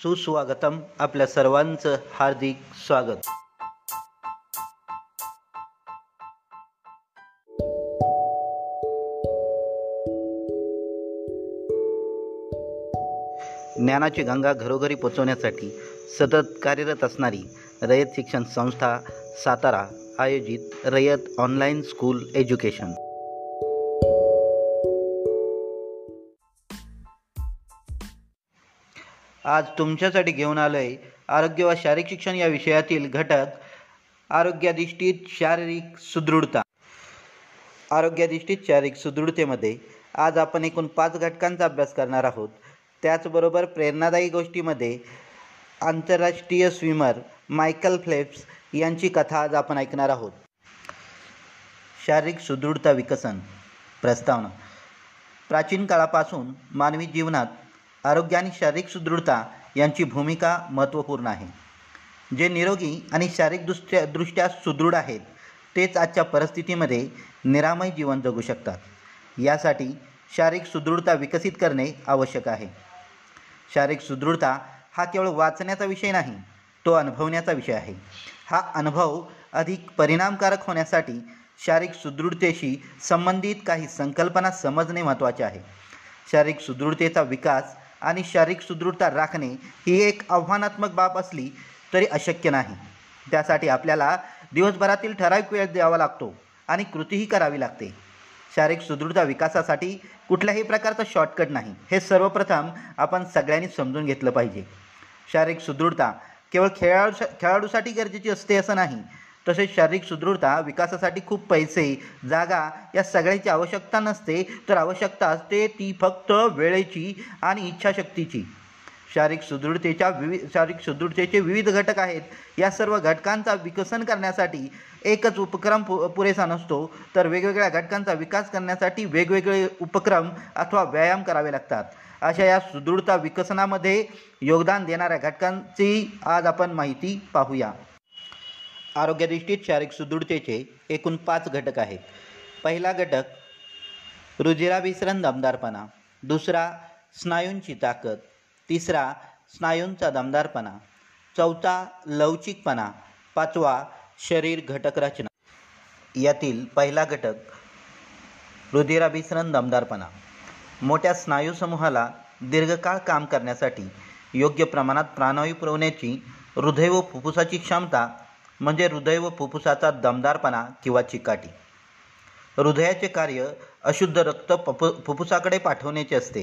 सुस्वागतम. आपल्या सर्वांचं हार्दिक स्वागत. ज्ञानाची गंगा घरोघरी पोचवण्यासाठी सतत कार्यरत असणारी रयत शिक्षण संस्था सातारा आयोजित रयत ऑनलाईन स्कूल एज्युकेशन. आज तुमच्यासाठी घेऊन आलोय आरोग्य व शारीरिक शिक्षण या विषयातील घटक आरोग्याधिष्ठित शारीरिक सुदृढता. आरोग्याधिष्ठित शारीरिक सुदृढतेमध्ये आज आपण एकूण 5 घटकांचा अभ्यास करणार आहोत. त्याचबरोबर प्रेरणादायी गोष्टीमध्ये आंतरराष्ट्रीय स्विमर मायकल फेल्प्स यांची कथा आज आपण ऐकणार आहोत. शारीरिक सुदृढता विकसन. प्रस्तावना. प्राचीन काळापासून मानवी जीवनात आरोग्य आणि शारीरिक सुदृढता यांची भूमिका महत्त्वपूर्ण आहे. जे निरोगी आणि शारीरिकदृष्ट्या सुदृढ आहेत तेच आजच्या परिस्थितीमध्ये निरामय जीवन जगू शकतात. यासाठी शारीरिक सुदृढता विकसित करणे आवश्यक आहे. शारीरिक सुदृढता हा केवळ वाचण्याचा विषय नाही, तो अनुभवण्याचा विषय आहे. हा अनुभव अधिक परिणामकारक होण्यासाठी शारीरिक सुदृढतेशी संबंधित काही संकल्पना समजणे महत्त्वाचे आहे. शारीरिक सुदृढतेचा विकास आणि शारीरिक सुदृढता राखणे ही एक आव्हानात्मक बाब असली तरी अशक्य नाही. त्यासाठी आपल्याला दिवसभरातील ठराविक वेळ द्यावा लागतो आणि कृतीही करावी लागते. शारीरिक सुदृढता विकासासाठी कुठल्याही प्रकारचा शॉर्टकट नाही, हे सर्वप्रथम आपण सगळ्यांनी समजून घेतलं पाहिजे. शारीरिक सुदृढता केवळ खेळाडूसाठी गरजेची असते असं नाही. तसेच शारीरिक सुदृढता विकासासाठी खूप पैसे, जागा या सगळ्याची आवश्यकता नसते, तर आवश्यकता असते ती फक्त वेळेची आणि इच्छाशक्तीची. शारीरिक सुदृढतेचे विविध घटक आहेत. या सर्व घटकांचा विकसन करण्यासाठी एकच उपक्रम पुरेसा नसतो, तर वेगवेगळ्या घटकांचा विकास करण्यासाठी वेगवेगळे उपक्रम अथवा व्यायाम करावे लागतात. अशा या सुदृढता विकसनामध्ये योगदान देणाऱ्या घटकांची आज आपण माहिती पाहूया. आरोग्याधिष्ठित शारीरिक सुदृढतेचे एकूण 5 घटक आहेत. पहिला घटक रुधिराभिसरण दमदारपणा, दुसरा स्नायूंची ताकद, तिसरा स्नायूंचा दमदारपणा, चौथा लवचिकपणा, पाचवा शरीर घटक रचना. यातील पहिला घटक रुधिराभिसरण दमदारपणा. मोठ्या स्नायूसमूहाला दीर्घकाळ काम करण्यासाठी योग्य प्रमाणात प्राणवायू पुरवण्याची हृदय व फुफ्फुसाची क्षमता म्हणजे हृदय व फुफ्फुसाचा दमदारपणा किंवा चिकाटी. हृदयाचे कार्य अशुद्ध रक्त फुफ्फुसाकडे पाठवण्याचे असते.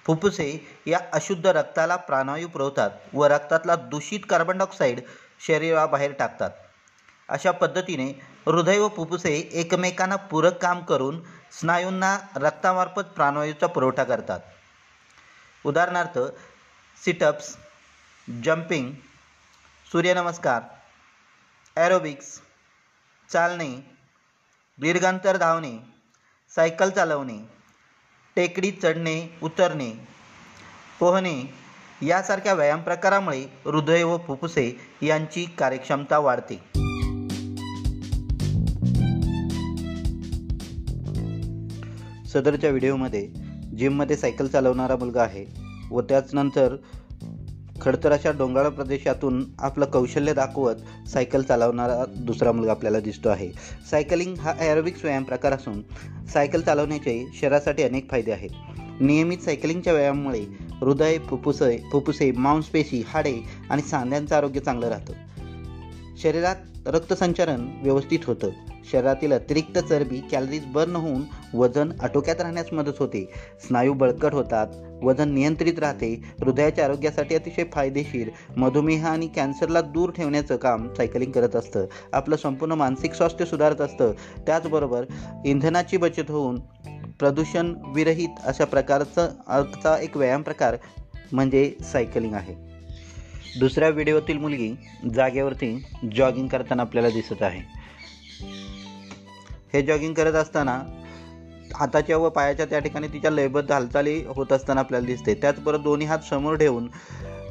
फुफ्फुसे या अशुद्ध रक्ताला प्राणवायू पुरवतात व रक्तातला दूषित कार्बन डायऑक्साईड शरीराबाहेर टाकतात. अशा पद्धतीने हृदय व फुफ्फुसे एकमेकांना पूरक काम करून स्नायूंना रक्तामार्फत प्राणवायूचा पुरवठा करतात. उदाहरणार्थ सिटअप्स, जंपिंग, सूर्यनमस्कार, ॲरोबिक्स, चालणे, दीर्घ अंतर धावणे, सायकल चालवणे, टेकडी चढणे उतरणे, पोहणे यासारख्या व्यायाम प्रकारामुळे हृदय व फुफ्फुसे यांची कार्यक्षमता वाढते. सदरच्या व्हिडिओमध्ये जिममध्ये सायकल चालवणारा मुलगा आहे व त्याचनंतर खडतर अशा डोंगराळ प्रदेशातून आपलं कौशल्य दाखवत सायकल चालवणारा दुसरा मुलगा आपल्याला दिसतो आहे. सायकलिंग हा ॲरोबिक्स व्यायाम प्रकार असून सायकल चालवण्याचे शरीरासाठी अनेक फायदे आहेत. नियमित सायकलिंगच्या व्यायामामुळे हृदय, फुफ्फुसे, मांसपेशी, हाडे आणि सांध्यांचं आरोग्य चांगलं राहतं. शरीरात रक्तसंचालन व्यवस्थित होतं. शरीरातील अतिरिक्त चरबी, कॅलरीज बर्न होऊन वजन आटोक्यात राहण्यास मदत होते. स्नायू बळकट होतात, वजन नियंत्रित राहते. हृदयाच्या आरोग्यासाठी अतिशय फायदेशीर. मधुमेह आणि कॅन्सरला दूर ठेवण्याचं काम सायकलिंग करत असतं. आपलं संपूर्ण मानसिक स्वास्थ्य सुधारत असतं. त्याचबरोबर इंधनाची बचत होऊन प्रदूषण विरहित अशा प्रकारचा एक व्यायाम प्रकार म्हणजे सायकलिंग आहे. दुसऱ्या व्हिडिओतील मुलगी जागेवरती जॉगिंग करताना आपल्याला दिसत आहे. हे जॉगिंग करत असताना हाताच्या व पायाच्या त्या ठिकाणी तिच्या लयबद्ध हालचाली होत असताना आपल्याला दिसते. त्याचबरोबर दोन्ही हात समोर ठेवून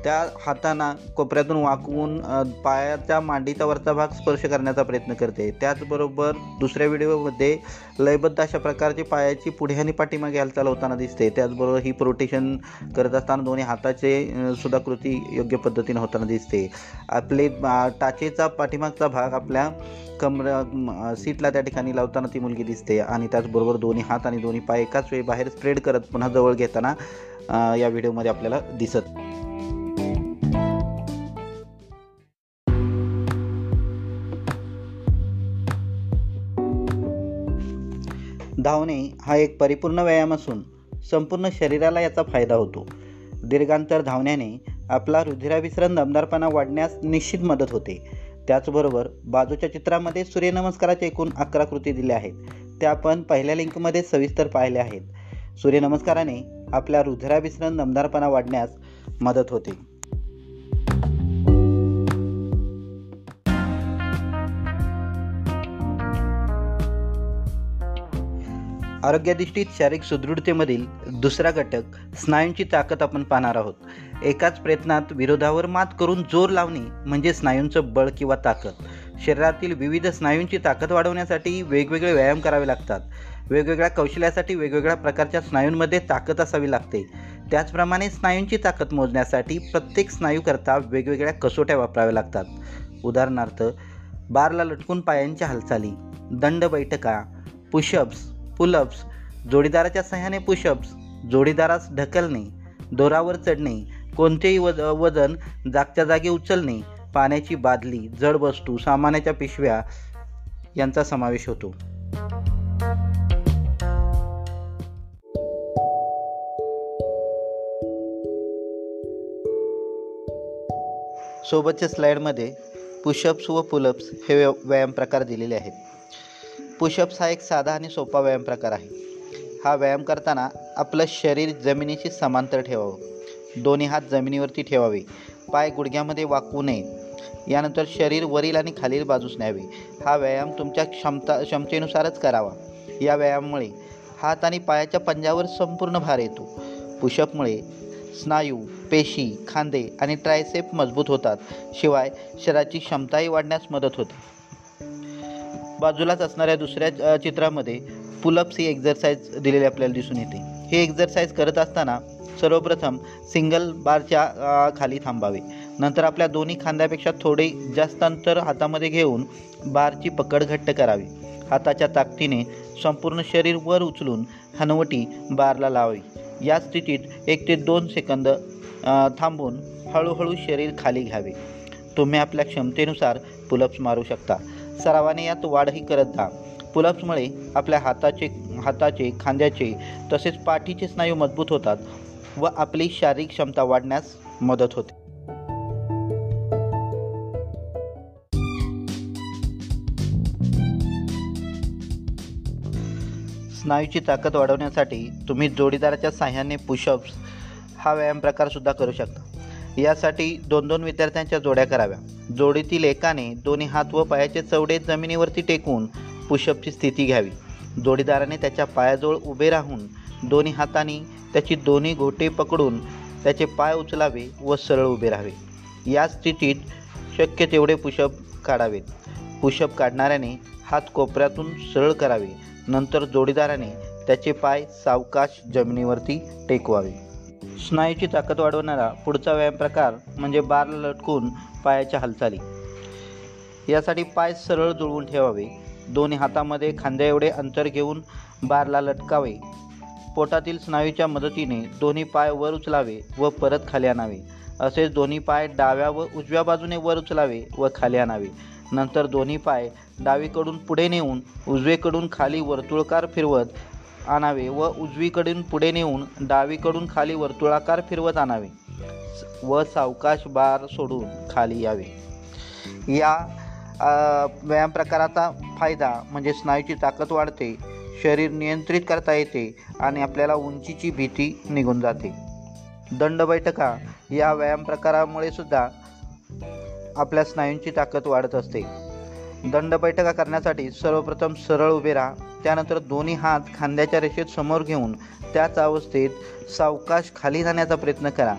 त्या हातांना कोपऱ्यातून वाकवून पायाच्या मांडीचा वरचा भाग स्पर्श करण्याचा प्रयत्न करते. त्याचबरोबर दुसऱ्या व्हिडिओमध्ये लयबद्ध अशा प्रकारची पायाची पुढे आणि पाठीमागे हालचाल होताना दिसते. त्याचबरोबर ही रोटेशन करत असताना दोन्ही हाताचे सुद्धा कृती योग्य पद्धतीने होताना दिसते. आपले टाचेचा पाठीमागचा भाग आपल्या सीटला त्या ठिकाणी लावताना ती मुलगी दिसते आणि त्याचबरोबर दोन्ही हात आणि दोन्ही पाय एकाच वेळी बाहेर स्प्रेड करत पुन्हा जवळ घेताना या व्हिडिओमध्ये आपल्याला दिसत. धावणे हा एक परिपूर्ण व्यायाम असून संपूर्ण शरीराला याचा फायदा होतो. दीर्घांतर धावण्याने आपला रुधिराभिसरण दमदारपणा वाढण्यास निश्चित मदत होते. त्याचबरोबर बाजूच्या चित्रामध्ये सूर्यनमस्काराच्या एकूण 11 कृती दिल्या आहेत. त्या आपण पहिल्या लिंकमध्ये सविस्तर पाहिल्या आहेत. सूर्यनमस्काराने आपल्या रुधिराभिसरण दमदारपणा वाढण्यास मदत होते. आरोग्यदृष्टीत शारीरिक सुदृढतेमधील दुसरा घटक स्नायूंची ताकद आपण पाहणार आहोत. एकाच प्रयत्नात विरोधावर मात करून जोर लावणे म्हणजे स्नायूंचं बळ किंवा ताकद. शरीरातील विविध स्नायूंची ताकद वाढवण्यासाठी वेगवेगळे व्यायाम करावे लागतात. वेगवेगळ्या कौशल्यासाठी वेगवेगळ्या प्रकारच्या स्नायूंमध्ये ताकद असावी लागते. त्याचप्रमाणे स्नायूंची ताकद मोजण्यासाठी प्रत्येक स्नायूकरता वेगवेगळ्या कसोट्या वापराव्या लागतात. उदाहरणार्थ बारला लटकून पायांच्या हालचाली, दंड बैठका, पुशअप्स, पुलअप्स, जोडीदाराच्या सहाय्याने पुशअप्स, जोडीदारास ढकलणे, दोरावर चढणे, कोणतेही वजन जागच्या जागी उचलणे, पाण्याची बादली, जड वस्तू, सामानाच्या पिशव्या यांचा समावेश होतो. सोबतच्या स्लाइडमध्ये पुशअप्स व पुलअप्स हे व्यायाम प्रकार दिलेले आहेत. पुशअप्स हा एक साधा आणि सोपा व्यायाम प्रकार आहे. हा व्यायाम करताना आपलं शरीर जमिनीशी समांतर ठेवावं. दोन्ही हात जमिनीवरती ठेवावे. पाय गुडघ्यामध्ये वाकवू नये. यानंतर शरीर वरील आणि खालील बाजूस न्यावे. हा व्यायाम तुमच्या क्षमतेनुसारच करावा. या व्यायामामुळे हात आणि पायाच्या पंजावर संपूर्ण भार येतो. पुशअपमुळे स्नायू, पेशी, खांदे आणि ट्रायसेप मजबूत होतात. शिवाय शरीराची क्षमताही वाढण्यास मदत होते. बाजूलाच असणाऱ्या दुसऱ्या चित्रामध्ये पुलअप्स ही एक्झरसाइज दिलेली आपल्याला दिसून येते. हे एक्झरसाइज करत असताना सर्वप्रथम सिंगल बारच्या खाली थांबावे. नंतर आपल्या दोन्ही खांद्यापेक्षा थोडे जास्त अंतर हातामध्ये घेऊन बारची पकड घट्ट करावी. हाताच्या ताकदीने संपूर्ण शरीर वर उचलून हनवटी बारला लावावी. या स्थितीत 1 ते 2 सेकंद थांबून हळूहळू शरीर खाली घ्यावे. तुम्ही आपल्या क्षमतेनुसार पुलअप्स मारू शकता. सरावाने यात वाढही करत जा. पुलअप्समुळे आपल्या हाताचे, खांद्याचे तसेच पाठीचे स्नायू मजबूत होतात व आपली शारीरिक क्षमता वाढण्यास मदत होते. स्नायूची ताकद वाढवण्यासाठी तुम्ही जोडीदाराच्या साहाय्याने पुशअप्स हा व्यायाम प्रकार सुद्धा करू शकता. यासाठी 2-2 विद्यार्थ्यांच्या जोड्या कराव्या. जोडीतील एकाने दोन्ही हात व पायाचे चवडे जमिनीवरती टेकून पुशअपची स्थिती घ्यावी. जोडीदाराने त्याच्या पायाजवळ उभे राहून दोन्ही हातांनी त्याची दोन्ही घोटे पकडून त्याचे पाय उचलावे व सरळ उभे राहावे. या स्थितीत शक्य तेवढे पुशअप काढावेत. पुशअप काढणाऱ्याने हात कोपऱ्यातून सरळ करावे. नंतर जोडीदाराने त्याचे पाय सावकाश जमिनीवरती टेकवावे. स्नायूची ताकद वाढवणारा पुढचा व्यायाम प्रकार म्हणजे बारला लटकून पायाच्या हालचाली. यासाठी पाय सरळ जुळवून ठेवावे. दोन्ही हातामध्ये खांद्या एवढे अंतर घेऊन बारला लटकावे. पोटातील स्नायूच्या मदतीने दोन्ही पाय वर उचलावे व परत खाली आणावे. असेच दोन्ही पाय डाव्या व उजव्या बाजूने वर उचलावे व खाली आणावे. नंतर दोन्ही पाय डावीकडून पुढे नेऊन उजवीकडून खाली वर्तुळाकार फिरवत आणावे व उजवीकडून पुढे नेऊन डावीकडून खाली वर्तुळाकार फिरवत आणावे व सावकाश बार सोडून खाली यावे. या व्यायाम प्रकाराचा फायदा म्हणजे स्नायूची ताकद वाढते, शरीर नियंत्रित करता येते आणि आपल्याला उंचीची भीती निघून जाते. दंड बैठका या व्यायाम प्रकारामुळे सुद्धा आपल्या स्नायूंची ताकद वाढत असते. दंड बैठका करण्यासाठी सर्वप्रथम सरळ उभे राहा. त्यानंतर दोन्ही हात खांद्याच्या रेषेत समोर घेऊन त्याच अवस्थेत सावकाश खाली जाण्याचा प्रयत्न करा.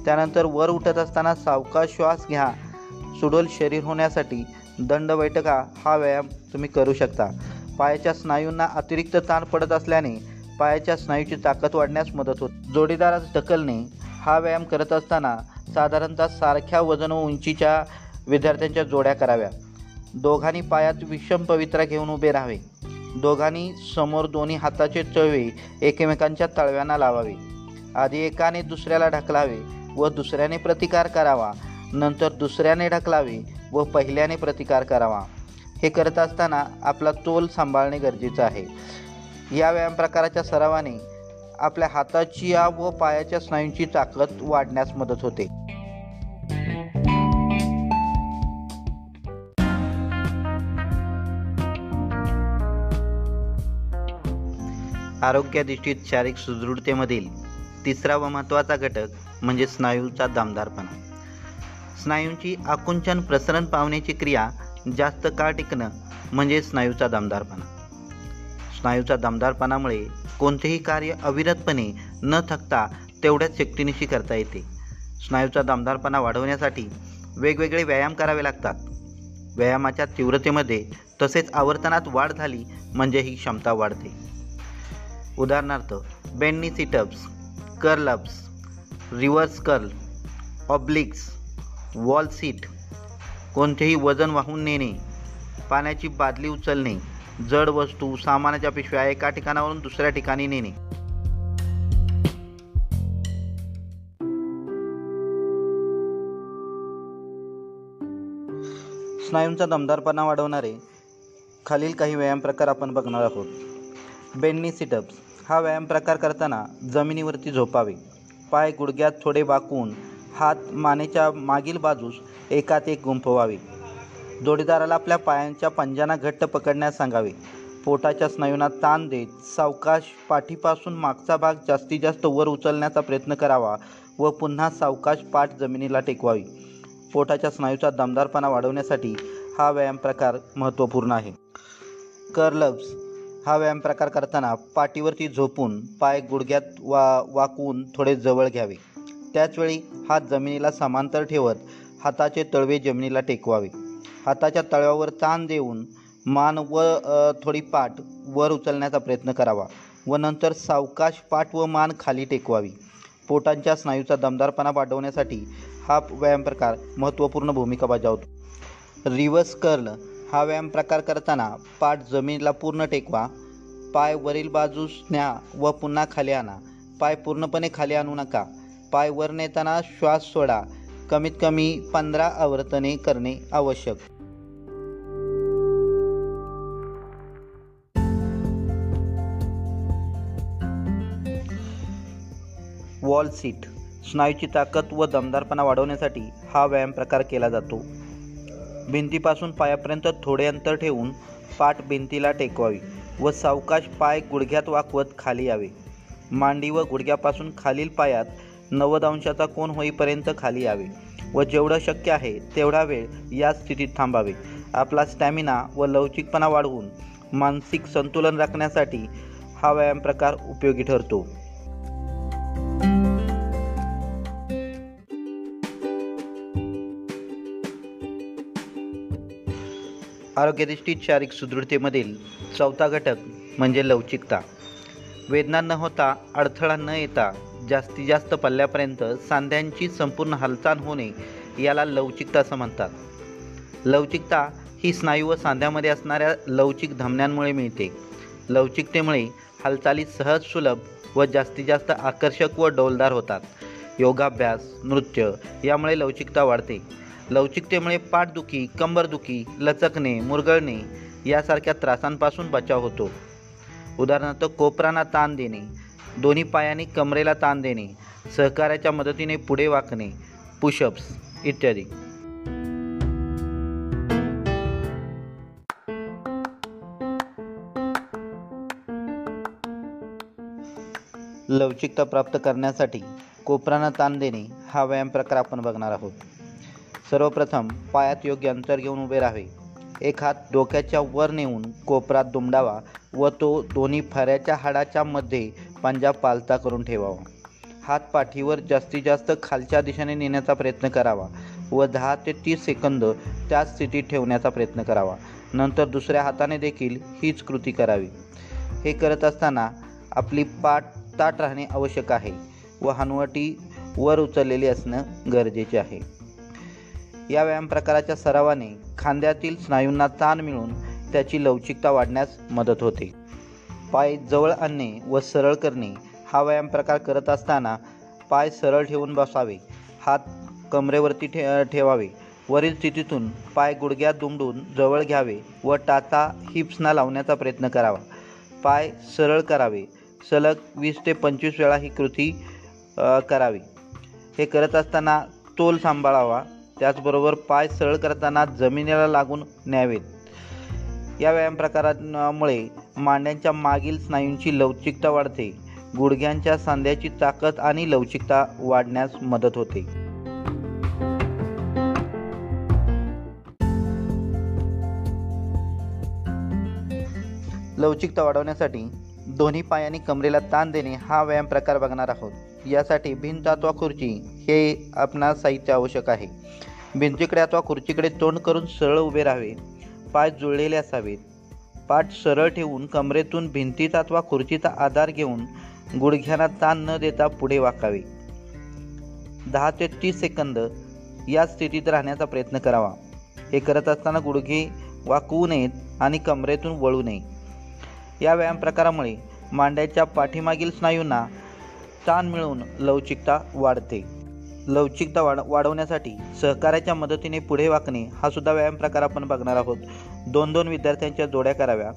त्यानंतर वर उठत असताना सावकाश श्वास घ्या. सुडोल शरीर होण्यासाठी दंड बैठका हा व्यायाम तुम्ही करू शकता. पायाच्या स्नायूंना अतिरिक्त ताण पडत असल्याने पायाच्या स्नायूची ताकद वाढण्यास मदत होते. जोडीदारास ढकलणे हा व्यायाम करत असताना साधारणतः सारख्या वजन व उंचीच्या विद्यार्थ्यांच्या जोड्या कराव्या. दोघांनी पायात विषम पवित्रा घेऊन उभे राहावे. दोघांनी समोर दोन्ही हाताचे तळवे एकमेकांच्या तळव्यांना लावावे. आधी एकाने दुसऱ्याला ढकलावे व दुसऱ्याने प्रतिकार करावा. नंतर दुसऱ्याने ढकलावे व पहिल्याने प्रतिकार करावा. हे करत असताना आपला तोल सांभाळणे गरजेचं आहे. या व्यायाम प्रकाराच्या सरावाने आपल्या हाताची व पायाच्या स्नायूंची ताकद वाढण्यास मदत होते. आरोग्याधिष्ठित शारीरिक सुदृढतेमधील तिसरा व महत्त्वाचा घटक म्हणजे स्नायूचा दमदारपणा. स्नायूंची आकुंचन प्रसरण पावण्याची क्रिया जास्त काळ टिकणं म्हणजे स्नायूचा दमदारपणा. स्नायूचा दमदारपणामुळे कोणतेही कार्य अविरतपणे न थकता तेवढ्याच शक्तीनिशी करता येते. स्नायूचा दमदारपणा वाढवण्यासाठी वेगवेगळे व्यायाम करावे लागतात. व्यायामाच्या तीव्रतेमध्ये तसेच आवर्तनात वाढ झाली म्हणजे ही क्षमता वाढते. उदाहरणार्थ bend knee situps, curl ups, reverse curl, obliques, wall seat, कोणतेही वजन वाहून नेणे, पाण्याची बादली उचलणे, जड वस्तू सामानाच्या पिशव्या एका ठिकाणावरून दुसऱ्या ठिकाणी नेणे. स्नायूंचा दमदारपणा वाढवणारे खालील काही व्यायाम प्रकार आपण बघणार आहोत. बेंड नी सिटअप्स हा व्यायाम प्रकार करताना जमिनीवरती झोपावे. पाय गुडघ्यात थोडे वाकवून हात मानेच्या मागील बाजूस एकात एक गुंफवावे. जोडीदाराला आपल्या पायांच्या पंजांना घट्ट पकडण्यास सांगावे. पोटाच्या स्नायूंना ताण देत सावकाश पाठीपासून मागचा भाग जास्तीत जास्त वर उचलण्याचा प्रयत्न करावा व पुन्हा सावकाश पाठ जमिनीला टेकवावी. पोटाच्या स्नायूचा दमदारपणा वाढवण्यासाठी हा व्यायाम प्रकार महत्त्वपूर्ण आहे. कर्ल अप्स हा व्यायाम प्रकार करताना पाठीवरती झोपून पाय गुडघ्यात वाकवून थोडे जवळ घ्यावे. त्याचवेळी हात जमिनीला समांतर ठेवत हाताचे तळवे जमिनीला टेकवावे. हाताच्या तळव्यावर ताण देऊन मान व थोडी पाठ वर उचलण्याचा प्रयत्न करावा व नंतर सावकाश पाठ व मान खाली टेकवावी. पोटांच्या स्नायूचा दमदारपणा वाढवण्यासाठी हा व्यायाम प्रकार महत्त्वपूर्ण भूमिका बजावतो. रिव्हर्स कर्ल हा व्यायाम प्रकार करताना पाठ जमिनीला पूर्ण टेकवा. पाय वरील बाजूस न्या व पुन्हा खाली आणा. पाय पूर्णपणे खाली आणू नका. पाय वर नेताना श्वास सोडा. कमीत कमी 15 आवर्तने करणे आवश्यक. वॉल सीट स्नायूची ताकद व दमदारपणा वाढवण्यासाठी हा व्यायाम प्रकार केला जातो. भिंतीपासून पायापर्यंत थोडे अंतर ठेवून पाठ भिंतीला टेकवावी व सावकाश पाय गुडघ्यात वाकवत खाली यावे. मांडी व गुडघ्यापासून खालील पायात 90 अंशाचा कोन होईपर्यंत खाली यावे व जेवढं शक्य आहे तेवढा वेळ या स्थितीत थांबावे. आपला स्टॅमिना व लवचिकपणा वाढवून मानसिक संतुलन राखण्यासाठी हा व्यायाम प्रकार उपयोगी ठरतो. आरोग्याधिष्ठित शारीरिक सुदृढतेमधील चौथा घटक म्हणजे लवचिकता. वेदना न होता, अडथळा न येता जास्तीत जास्त पल्ल्यापर्यंत सांध्यांची संपूर्ण हालचाल होणे याला लवचिकता असं म्हणतात. लवचिकता ही स्नायू व सांध्यामध्ये असणाऱ्या लवचिक धमन्यांमुळे मिळते. लवचिकतेमुळे हालचाली सहज, सुलभ व जास्तीत जास्त आकर्षक व डौलदार होतात. योगाभ्यास, नृत्य यामुळे लवचिकता वाढते. लवचिकतेमुळे पाठदुखी, कंबरदुखी, लचकणे, मुरगळणे यासारख्या त्रासांपासून बचाव होतो. उदाहरणार्थ कोपरांना ताण देणे, दोन्ही पायांनी कमरेला ताण देणे, सहकार्याच्या मदतीने पुढे वाकणे, पुशअप्स इत्यादी. लवचिकता प्राप्त करण्यासाठी कोपरांना ताण देणे हा व्यायाम प्रकार आपण बघणार आहोत. सर्वप्रथम पायात योग्य अंतर घेऊन उभे राहावे. एक हात डोक्याच्या वर नेऊन कोपरात दुमडावा व तो दोन्ही फऱ्याच्या हाडाच्या मध्ये पंजा पालथा करून ठेवावा. हात पाठीवर जास्तीत जास्त खालच्या दिशेने नेण्याचा प्रयत्न करावा व 10 ते 30 सेकंद त्याच स्थितीत ठेवण्याचा प्रयत्न करावा. नंतर दुसऱ्या हाताने देखील हीच कृती करावी. हे करत असताना आपली पाठ ताठ राहणे आवश्यक आहे व हनुवटी वर उचललेली असणं गरजेचे आहे. या व्यायाम प्रकाराच्या सरावाने खांद्यातील स्नायूंना ताण मिळून त्याची लवचिकता वाढण्यास मदत होते. पाय जवळ आणणे व सरळ करणे. हा व्यायाम प्रकार करत असताना पाय सरळ ठेवून बसावे, हात कमरेवरती ठेवावे. वरील स्थितीतून पाय गुडघ्यात दुमडून जवळ घ्यावे व टाचा हिप्सना लावण्याचा प्रयत्न करावा. पाय सरळ करावे. सलग 20 ते 25 वेळा ही कृती करावी. हे करत असताना तोल सांभाळावा. त्याचबरोबर पाय सरळ करताना जमिनीला लागून न्यावेत. या व्यायाम प्रकारामुळे मांड्यांच्या मागील स्नायूंची लवचिकता वाढते. गुडघ्यांच्या सांध्याची ताकद आणि लवचिकता वाढण्यास मदत होते. लवचिकता वाढवण्यासाठी दोन्ही पाय आणि कमरेला ताण देणे हा व्यायाम प्रकार बघणार आहोत. यासाठी भिंत अथवा खुर्ची हे आपणास साहित्य आवश्यक आहे. भिंतीकडे अथवा खुर्चीकडे तोंड करून सरळ उभे राहावे. पाय जुळलेले असावेत. पाठ सरळ ठेवून कमरेतून भिंतीचा अथवा खुर्चीचा आधार घेऊन गुडघ्यांना ताण न देता पुढे वाकावे. 10 ते 30 सेकंद या स्थितीत राहण्याचा प्रयत्न करावा. हे करत असताना गुडघे वाकवू नयेत आणि कमरेतून वळू नये. या व्यायाम प्रकारामुळे मांड्याच्या पाठीमागील स्नायूंना ताण मिळून लवचिकता वाढते. लवचिकता वाढवण्यासाठी सहकार्याच्या मदतीने पुढे वाकणे हा सुद्धा व्यायाम प्रकार आपण बघणार आहोत. 2-2 विद्यार्थ्यांच्या जोड्या कराव्या.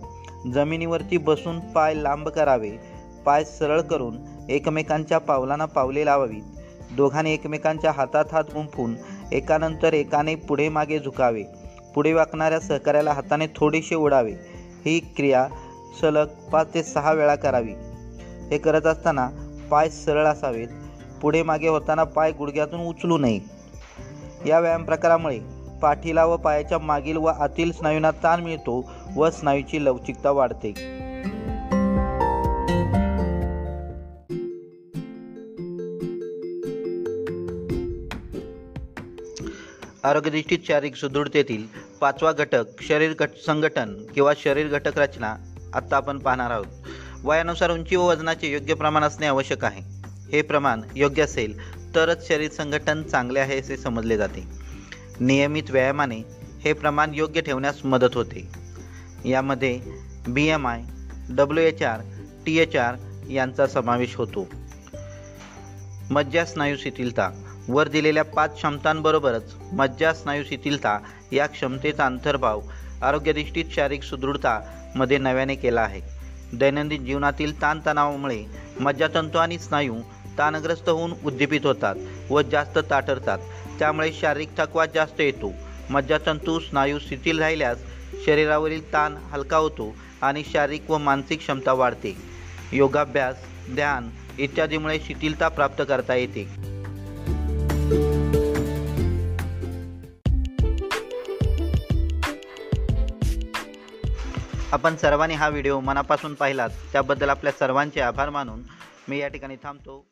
जमिनीवरती बसून पाय लांब करावे. पाय सरळ करून एकमेकांच्या पावलांना पावले लावावीत. दोघांनी एकमेकांच्या हातात हात गुंफून एकानंतर एकाने पुढे मागे झुकावे. पुढे वाकणाऱ्या सहकार्याला हाताने थोडेसे ओढावे. ही क्रिया सलग 5 ते 6 वेळा करावी. हे करत असताना पाय सरळ असावेत. पुढे मागे होताना पाय गुडघ्यातून उचलू नये. या व्यायाम प्रकारामुळे पाठीला व पायाच्या मागील व आतील स्नायूंना ताण मिळतो व स्नायूची लवचिकता वाढते. आरोग्यदृष्टीत शारीरिक सुदृढतेतील 5वा घटक शरीर संघटन किंवा शरीर घटक रचना आत्ता आपण पाहणार आहोत. वयानुसार उंची व वजनाचे योग्य प्रमाण असणे आवश्यक आहे. हे प्रमाण योग्य असेल तरच शरीर संघटन चांगले आहे असे समजले जाते. नियमित व्यायामाने हे प्रमाण योग्य ठेवण्यास मदत होते. यामध्ये BMI, WHR, THR यांचा समावेश होतो. मज्जा स्नायू शिथिलता. वर दिलेल्या 5 क्षमतांबरोबरच मज्जा स्नायू शिथिलता या क्षमतेचा अंतर्भाव आरोग्यदृष्टीत शारीरिक सुदृढता मध्ये नव्याने केला आहे. दैनंदिन जीवनातील ताणतणावामुळे मज्जातंतू आणि स्नायू ताणग्रस्त होऊन उद्दीपित होतात व जास्त ताठरतात. त्यामुळे शारीरिक थकवा जास्त येतो. मज्जातंतू स्नायू शिथिल राहिल्यास शरीरावरील ताण हलका होतो आणि शारीरिक व मानसिक क्षमता वाढते. योगाभ्यास, ध्यान इत्यादीमुळे शिथिलता प्राप्त करता येते. आपण सर्वांनी हा व्हिडिओ मनापासून पाहिलात त्याबद्दल आपल्या सर्वांचे आभार मानून मी या ठिकाणी थांबतो.